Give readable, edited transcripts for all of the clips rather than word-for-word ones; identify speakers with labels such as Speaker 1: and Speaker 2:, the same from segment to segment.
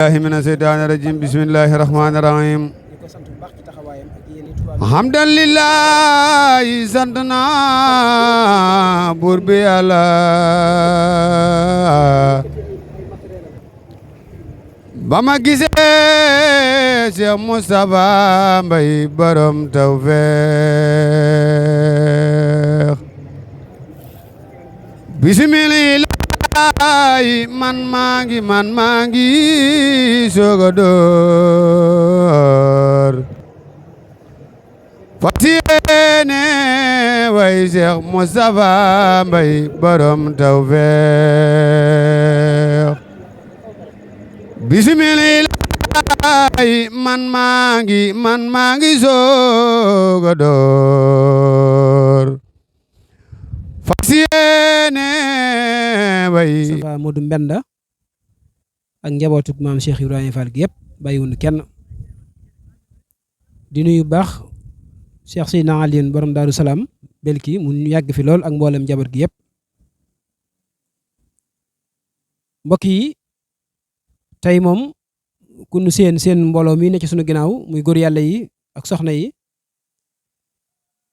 Speaker 1: من الشيطان الرجيم بسم الله الرحمن الرحيم حمدا لله سنتنا بربي الله بما gisee Cheikh Moustapha Mbaye borom tawfeex bismillah man maa ngi soog a door fas yéene way Cheikh Moustapha Mbaye borom tawfeex bismillah man maa ngi soog a door fas yéene way
Speaker 2: Moustapha Modou Mbenda ak njabootu maam Cheikh Ibrahima Fall gi yëpp bàyyiwuñu kenn di nuyu baax Cheikh Seydina Alioune borom Daaru Salaam belki mu yàgg fi lool ak mboolem njaboot gi yëpp mbokk yi tey moom ku nu seen mbooloo mi ne ci sunu ginnaaw muy góor yàlla yi ak soxna yi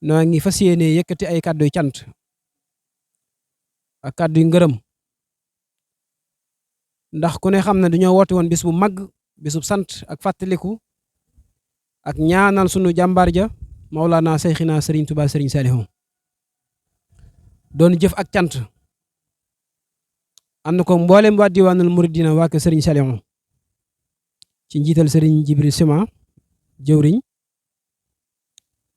Speaker 2: noo ngi fas yéene yëkkati ay kàddu yu cant ak kàddu yu ngërëm ndax ku ne xam ne dañoo woote woon bis bu mag bisub sant ak fàttaliku ak ñaanal sunu jàmbaar ja Maulana Seyxina Serigne Touba Serigne Saliou doon jëf ak cant ànd ko mboolem waa diwaanul muridina waa kër Serigne Saliou ci njiital Serigne Jibril Sima jëwriñ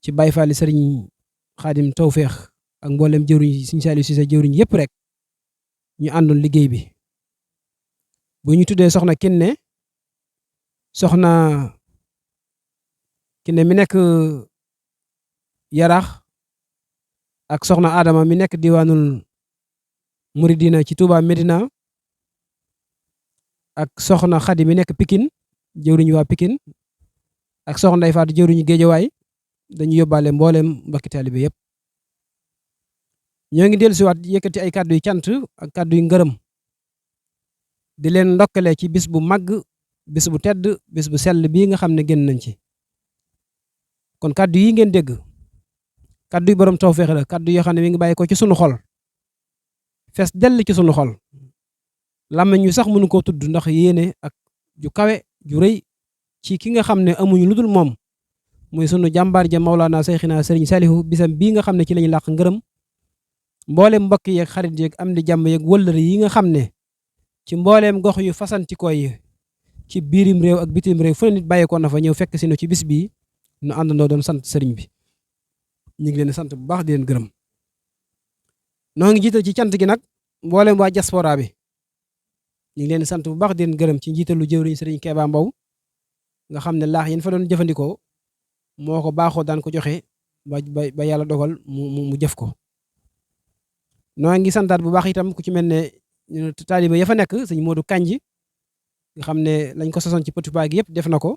Speaker 2: ci Baye Fall Serigne Khadim Tawfeex ak mboolem jëwriñ Serigne Saliou si sa jëwriñ yëpp rek ñu àndoon liggéey bi bu ñu tuddee soxna Kinne mi nekk Yaraax ak soxna Adama mi nekk diwaanul Muridina ci Touba Medina ak soxna Xadi mi nekk Pikine jëwriñu waa Pikine ak soxna Ndey Faatu jëwriñu Géejawaay dañu yóbbaale mboolem mbokki taalibe yëpp ñoo ngi dellusiwaat yëkkati ay kàddu yu cant ak kàddu yu ngërëm di leen ndokkale ci bis bu màgg bis bu tedd bis bu sell bii nga xam ne génn nañ ci kon kàddu yi ngeen dégg kàddu yu borom tawfeex la kàddu yoo xam ne mi ngi bàyyi ko ci sunu xol fees dell ci sunu xol làmmiñ ñu sax mënu koo tudd ndax yéene ak ju kawe ju rëy ci ki nga xam ne amuñu lu dul moom muy sunu jàmbaar ja Maulana Seyxina Serigne Saliou bisam bii nga xam ne ci lañu làq ngërëm mboolem mbokk yeeg xarit yeeg am di jàmm yeeg wëllëre yi nga xam ne ci mbooleem gox yu fasantikoo yi ci biirim réew ak bitim réew fu ne nit bàyyeekoo na fa ñëw fekk si nu ci bis bii nu àndandoo doon sant sëriñ bi ñu ngi leen sant bu baax di leen gërëm noo ngi jiital ci cant gi nag mboolem waa diaspora bi ñu ngi leen sant bu baax di leen gërëm ci njiitalu jëwriñ sëriñ Keba Mbow nga xam ne laax yéen fa doon jëfandikoo moo ko baaxoo daan ko joxe ba yàlla dogal mu jëf ko noo ngi santaat bu baax itam ku ci mel ne taaliba ya fa nekk sëñ Modou Kanji nga xam ne lañ ko sosoon ci Petit Pas gi yëpp def na ko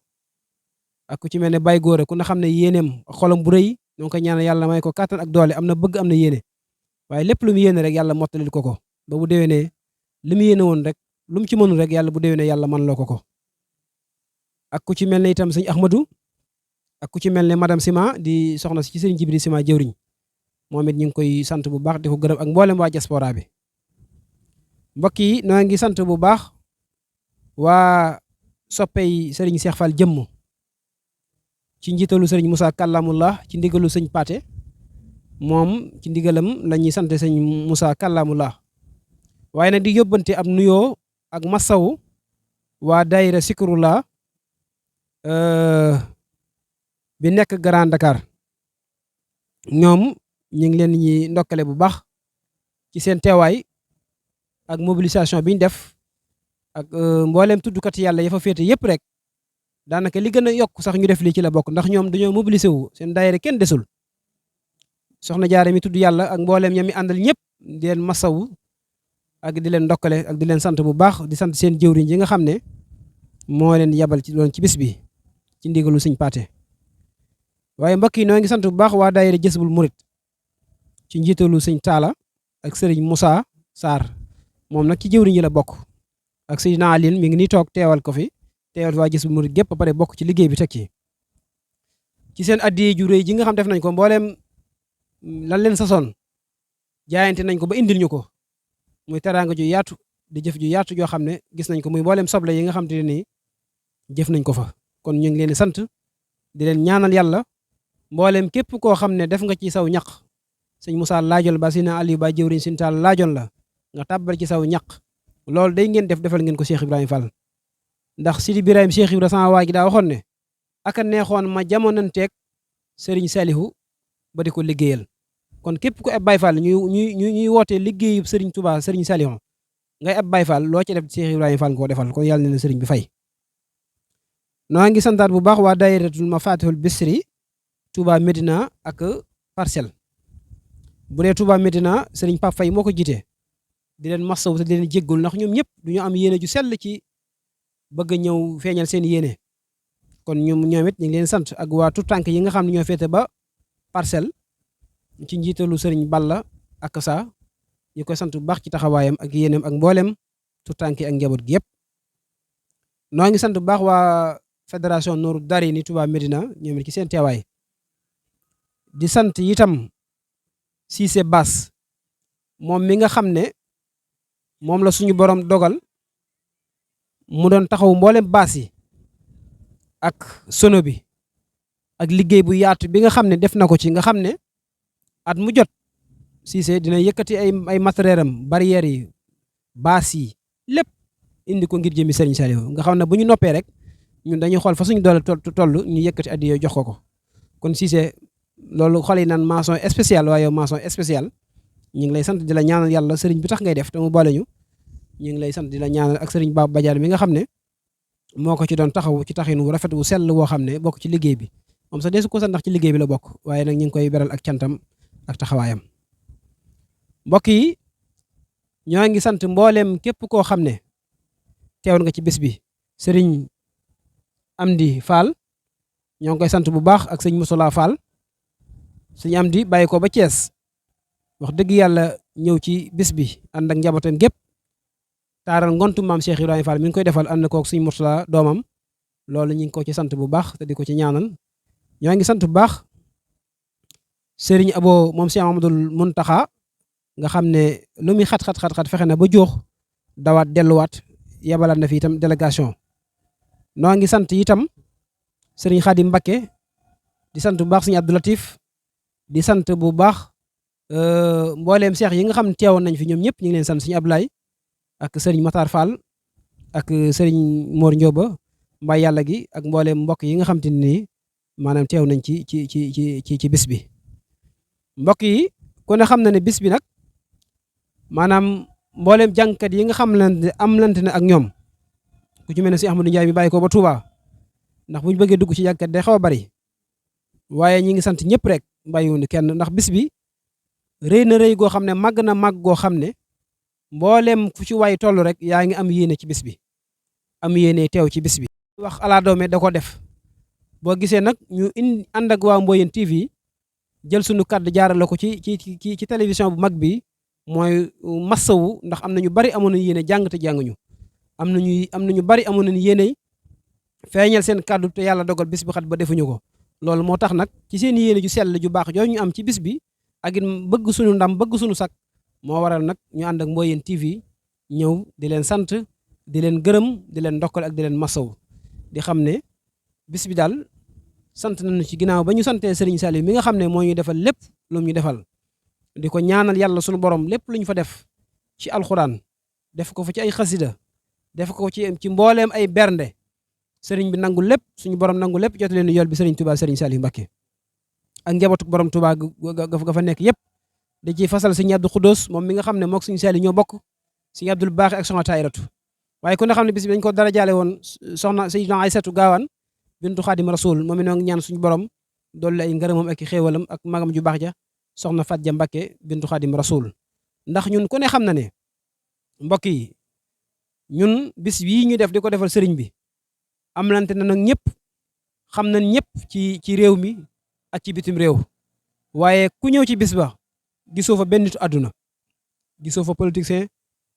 Speaker 2: ak ku ci mel ne Baye Góore ku na xam ne yéeneem xolam bu rëy ñoo ngi koy ñaan yàlla may ko kàttan ak doole am na bëgg am na yéene waaye lépp lu mu yéene rek yàlla mottalil ko ba bu déwénee li mu yéene woon rek lu mu ci mënul rek yàlla bu déwénee yàlla man loo ko ak ku ci mel ne itam sëñ Ahmadou ak ku ci mel ne madame Sima di soxna ci sëñ Jibril Sima jëwriñ moom it ñu ngi koy sant bu baax di ko gërëm ak mboolem waa diaspora bi mbokk yi noo ngi sant bu baax waa soppey Serigne Cheikh Fall jëmm ci njiitalu Serigne Moussa Kallamullah ci ndigalu sëñ Paate moom ci ndigalam la ñuy sant sëñ Moussa Kallamullah waaye nag di yóbbante ab nuyoo ak massawu waa daayira Sikrullah bi nekk Grand Dakar ñoom ñu ngi leen ñi ndokkale bu baax ci seen teewaay ak mobilisation bi ñu def ak mboolem tuddukat yàlla ya fa féete yëpp rek daanaka li gën a yokk sax ñu def lii ci la bokk ndax ñoom dañoo mobilisé wu seen daayira kenn desul soxna jaare mi tudd yàlla ak mboolem ñami àndal ñëpp di leen masawu ak di leen ndokkale ak di leen sant bu baax di sant seen jëwriñ yi nga xam ne moo leen yabal ci doon ci bis bi ci ndigalu sëñ Paate waaye mbokk yi noo ngi sant bu baax waa daayira Jësbul Murid ci njiitalu sëñ Taala ak sëriñ Moussa Sarr moom nag ci jëwriñ yi la bokk ak Seydina Aline mi ngi nii toog teewal ko fi teewal waa gis bu murid gépp ba pare bokk ci liggéey bi teg ci seen addiye ju rëy ji nga xam def nañ ko mbooleem lan leen sasoon jaayante nañ ko ba indil ñu ko muy teraanga ju yaatu di jëf ju yaatu joo xam ne gis nañ ko muy mbooleem soble yi nga xam te ne nii jëf nañ ko fa kon ñu ngi leen di sant di leen ñaanal yàlla mbooleem képp koo xam ne def nga ci saw ñaq sëñ Moussa laajoon ba sina Aliou ba jëwriñ sin taal laajoon la nga tàbbal ci saw ñaq loolu day ngeen defal ngeen ko Cheikh Ibrahima Fall ndax Sidi Birahim Cheikh Ibrahima sama waa gi daa waxoon ne aka neexoon ma jamonanteeg Serigne Salihu ba di ko liggéeyal kon képp ku ab Baye Fall ñuy wootee liggéeyu Serigne Touba Serigne Salihu ngay ab Baye Fall loo ci def Cheikh Ibrahima Fall koo defal kon yàlla na Serigne bi fay. noo ngi santaat bu baax waa daayiratul Mafatihul Bichri Touba Medina ak Parcelles bu dee Touba Medina Serigne Pape Faye moo ko jiite di leen masawu te di leen jéggul ndax ñoom ñëpp du ñu am yéene ju sell ci bëgg a ñëw feeñal seen yéene kon ñoom it ñu ngi leen sant ak waa tout tànk yi nga xam ne ñoo féete ba Parcelles ci njiitalu Serigne Balla ak sa ñu koy sant bu baax ci taxawaayam ak yéeneem ak mboolem tout tànk yi ak njaboot gi yëpp. noo ngi sant bu baax waa fédération Nourou Darayni Touba Medina ñoom it ci seen teewaay di sant itam Cissé Bass moom mi nga xam ne moom la suñu borom dogal mu doon taxaw mboolem baas yi ak sono bi ak liggéey bu yaatu bi nga xam ne def na ko ci nga xam ne at mu jot Cissé dina yëkkati ay matériel am barrières yi baas yi lépp indi ko ngir jëmi Serigne Saliou nga xam ne bu ñu noppee rek ñun dañuy xool fa suñu doole toll ñu yëkkati addiya jox ko kon Cissé loolu xol yi naan mention spéciale waaye mention spéciale ñu ngi lay sant di la ñaanal yàlla sëriñ bi tax ngay def te mu boole ñu ngi lay sant di la ñaanal ak sëriñ Baba Badiane mi nga xam ne moo ko ci doon taxaw ci taxin wu rafet wu sell woo xam ne bokk ci liggéey bi moom sax desu ko sant ndax ci liggéey bi la bokk waaye nag ñu ngi koy beral ak cantam ak taxawaayam. mbokk yi ñoo ngi sant mbooleem képp koo xam ne teewoon nga ci bés bi sëriñ Amdi Fall ñoo ngi koy sant bu baax ak sëñ Moussala Fall sëñ Amdi bàyyi ko ba Thiès wax dëgg yàlla ñëw ci bés bi ànd ak njabootam gépp taaral ngontu maam Cheikh Ibrahima Fall mi ngi koy defal ànd kook sëñ Moussala doomam loolu ñu ngi ko ci sant bu baax te di ko ci ñaanal ñoo ngi sant bu baax sëriñ Abo moom Cheikh Mamadou Muntaxa nga xam ne lu muy xat fexe na ba joox dawaat delluwaat yebalaat na fi itam délégation noo ngi sant itam sëriñ Xaadim Mbakke di sant bu baax sëriñ Abdou Latif di sant bu baax mbooleem seex yi nga xam ne teewoon nañ fi ñoom ñëpp ñu ngi leen sant sëriñ Ablaye ak sëriñ Matar Fall ak sëriñ Mor Ndioba mbay yàlla gi ak mbooleem mbokk yi nga xam te ni maanaam teew nañ ci bis bi mbokk yi ku ne xam na ne bis bi nag maanaam mbooleem jàngkat yi nga xam ne am lante ne ak ñoom ku ci mel ne si Ahmadou Ndiaye mi bàyyi ko ba Touba ndax bu ñu bëggee dugg ci jàngkat day xaw a bari waaye ñi ngi sant ñëpp rek bàyyiwuñu kenn ndax bis bi rëy na rëy goo xam ne màgg na màgg goo xam ne mbooleem fu ci waay toll rek yaa ngi am yéene ci bis bi am yéene teew ci bis bi. wax ala doome da ko def boo gisee nag ñu ànd ak waa Mboyeen TV jël sunu kàddu jaarale ko ci télévision bu mag bi mooy massawu ndax am na ñu bari amoon nañu yéene jàng te jànguñu am na ñu bari amoon nañu yéene feeñal seen kàddu te yàlla dogal bis bi xat ba defuñu ko loolu moo tax nag ci seen yéene ju sell ju baax jooju ñu am ci bis bi ak it bëgg suñu ndam bëgg suñu sak moo waral nag ñu ànd ak Mboyeen TV ñëw di leen sant di leen gërëm di leen ndokkal ak di leen massawu di xam ne bis bi daal sant nañu ci ginnaaw ba ñu santee Serigne Saliou mi nga xam ne moo ñu defal lépp lu ñu defal di ko ñaanal yàlla suñu borom lépp lu ñu fa def ci alxuraan def ko fa ci ay xasida def ko ci mbooleem ay bernde Serigne bi nangu lépp suñu borom nangu lépp jot leen yool bi Serigne Touba Serigne Saliou Mbacké ak njabootu borom Touba ga fa nekk yëpp da ciy fasal Serigne Abdou Khoudoss moom mi nga xam ne mook Serigne Saliou ñoo bokk Serigne Abdoul Baaxi ak soxna Tayratu waaye ku ne xam ne bis bi dañ ko dara jaale woon soxna Seydina Aysatu Gaawaan bintu Xaadim Rasul moom it noo ngi ñaan suñu borom dolli ay ngërëmam ak i xéewalam ak magam ju baax ja soxna Fatja Mbakke bintu Xaadim Rasul ndax ñun ku ne xam na ne mbokk yi ñun bis bii ñu def di ko defal sëriñ bi am lante na nag ñëpp xam nañ ñëpp ci réew mi ak ci bitim réew waaye ku ñëw ci bis ba gisoo fa benn nitu àdduna gisoo fa politicien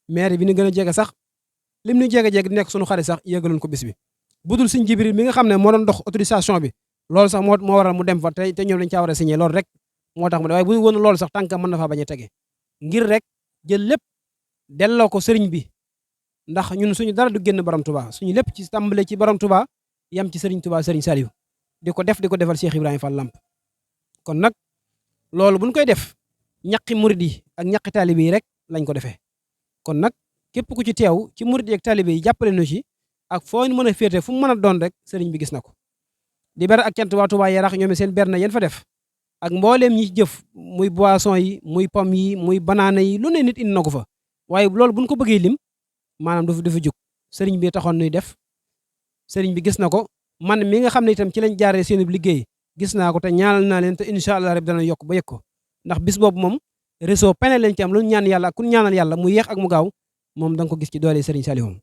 Speaker 2: maire bi ni gën a jege sax lim ñu jege-jege di nekk sunu xarit sax yëgaloon ko bis bi budul Sëñ Jibril mi nga xam ne moo doon dox autorisation bi loolu sax moo waral mu dem fa te ñoom dañ caa war a signé loolu rek moo tax mu de waaye bu woon loolu sax tànkam mën na faa bañ a tege ngir rek jël lépp delloo ko sëriñ bi ndax ñun suñu dara du génn borom Touba suñu lépp ci tàmbale ci borom Touba yam ci sëriñ Touba sëriñ Saliou di ko defal Cheikh Ibrahima Fall Lamp kon nag loolu buñ koy def ñaqi murid yi ak ñaqi taalibe yi rek lañ ko defee kon nag képp ku ci teew ci murid yi ak taalibe yi jàppale nu ci ak foo mën a féete fu mu mën a doon rek sëriñ bi gis na ko di ber ak cant waa Touba Yarax ñoom seen ber na yéen fa def ak mbooleem ñi jëf muy boisson yi muy pomme yi muy banana yi lu ne nit indi na ko fa waaye loolu buñ ko bëggee lim maanaam dafa jóg sëriñ bi taxoon nuy def sëriñ bi gis na ko man mi nga xam ne itam ci lañ jaaree seen liggéey gis naa ko te ñaanal naa leen te incha allah rek dana yokk ba yëg ko ndax bis boobu moom réseau pene lañ ci am lu ñaan yàlla ak ku ñaanal yàlla mu yeex ak mu gaaw moom da nga ko gis ci doole sëriñ Saliou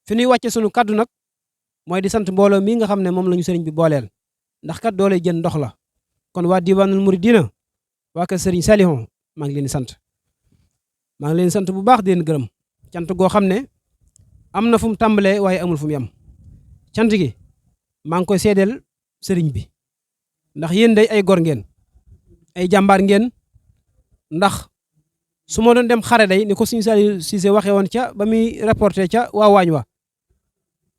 Speaker 2: fi ñuy wàcce sunu kaddu nag mooy di sant mbooloo mii nga xam ne moom la ñu sëriñ bi booleel ndax kat doole jën ndox la kon waa diwaanul muridina waa kër sëriñ Saliou maa ngi leen di sant maa ngi leen di sant bu baax di leen gërëm cant goo xam ne am na fu mu tàmbalee waaye amul fu mu yem cant gi maa ngi koy seedeel sëriñ bi ndax yéen day ay gor ngeen ay jàmbaar ngeen ndax su ma doon dem xare day ni ko sëriñ Saliou Cissé waxee woon ca ba muy rapporté ca waa waañ wa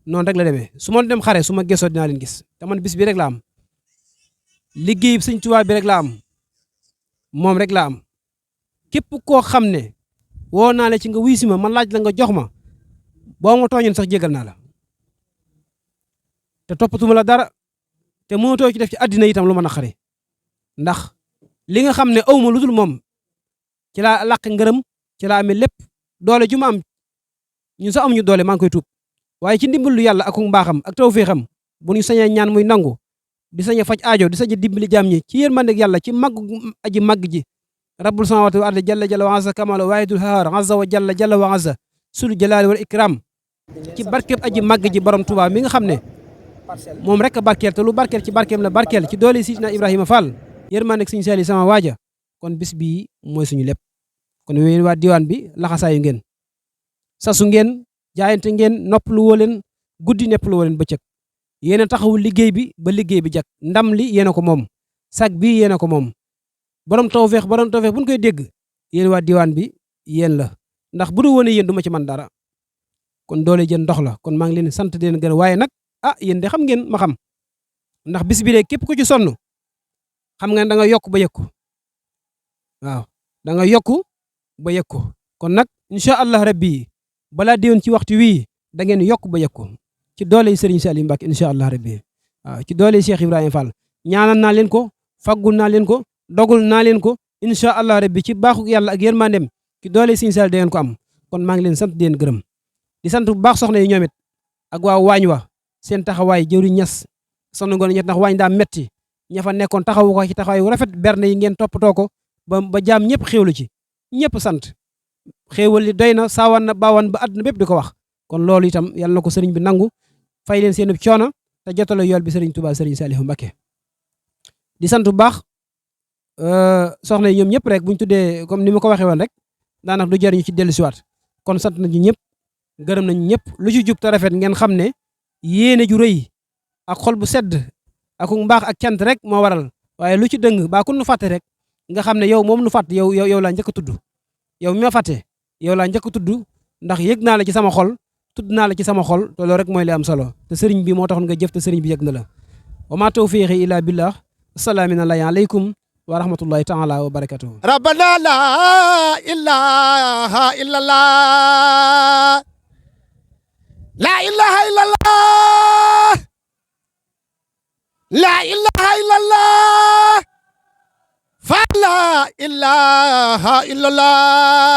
Speaker 2: noonu rek la demee su ma doon dem xare su ma gesoo dinaa leen gis te man bis bi rek la am liggéey sëñ Tuubaa bi rek la am moom rek la am képp koo xam ne woo naa la ci nga wuy si ma man laaj la nga jox ma boo ma tooñoon sax jégal naa la te toppatuma la dara te mënatoo ci def ci àddina itam lu ma naqari ndax li nga xam ne aw ma lu dul moom ci laa làq ngërëm ci laa amee lépp doole ju ma am ñun sax amuñu doole maa ngi koy tuub waaye ci ndimbalu yàlla ak mbaaxam ak tawfeexam bu ñu sañee ñaan muy nangu di sañ a faj aajo di sañ a dimbali jaam ñi ci yërmande yàlla ci màgg aji màgg ji rabbul samawati wal ardi jalla jalla wa azza kamal waahidul haar azza wa jalla jalla wa azza sul jalaali wal ikram ci barkeeb aji màgg ji borom Tuubaa mi nga xam ne moom rek a barkeel te lu barkeel ci barkeem la barkeel ci doole Sidina Ibrahima Fall yërmande sëñ Saliou sama waaja kon bis bii mooy suñu lépp kon yéen waa diwaan bi laxasaayu ngeen sasu ngeen jaayante ngeen noppalu woo leen guddi noppalu woo leen bëccëg yéen a taxawul liggéey bi ba liggéey bi jag ndam li yéen a ko moom sag bii yéen a ko moom borom tawfeex bu ñu koy dégg yéen waa diwaan bi yéen la ndax bu du woon yéen du ma ci man dara kon doole jën ndox la kon maa ngi leen sant di leen gën waaye nag yéen de xam ngeen ma xam ndax bis bi de képp ku ci sonn xam nga da nga yokk ba yëg ko waaw da nga yokk ba yëg ko kon nag incha allah rabbi balaa déwén ci waxtu wii da ngeen yokk ba yëg ko ci doole Serigne Saliou Mbacké incha allah rabbi waaw ci doole Cheikh Ibrahima Fall ñaanal naa leen ko faggul naa leen ko dogul naa leen ko incha allah rabbi ci baaxu yàlla ak yërmandem ci doole Serigne Saliou da ngeen ko am kon maa ngi leen sant di leen gërëm di sant bu baax soxna yi ñoom it ak waa waañ wa seen taxawaay jëwriñ ñas soxna ngoon ñett ndax waañ daa metti ña fa nekkoon taxawu ko ci taxawaay wu rafet berne yi ngeen toppatoo ko ba jaam ñëpp xéewlu ci ñëpp sant xéewal li doy na saawan na baawan ba àdduna bépp di ko wax kon loolu itam yàlla na ko sëriñ bi nangu fay leen seen coono te jotale yool bi sëriñ Touba sëriñ Saliou Mbacké di sant bu baax soxna yi ñoom ñëpp rek buñ tuddee comme ni ma ko waxee woon rek daanaka du jar ñu ci dellusiwaat kon sant nañu ñëpp gërëm nañu ñëpp lu ci jub te rafet ngeen xam ne yéene ju rëy ak xol bu sedd ak mbaax ak cant rek moo waral waaye lu ci dëng baa ku nu fàtte rek nga xam ne yow moom nu fàtte yow laa njëkk a tudd yow mi ma fàtte yow laa njëkk a tudd ndax yëg naa la ci sama xol tudd naa la ci sama xol te loolu rek mooy li am solo te sëriñ bi moo taxoon nga jëf te sëriñ bi yëg na la wa ma tawfiqi illa billah assalaamu aleykum wa rahmatullahi taala wa barakatuhu
Speaker 1: rabbana la ilaha illallah la ilaha illallah la ilaha illallah fa la ilaha illallah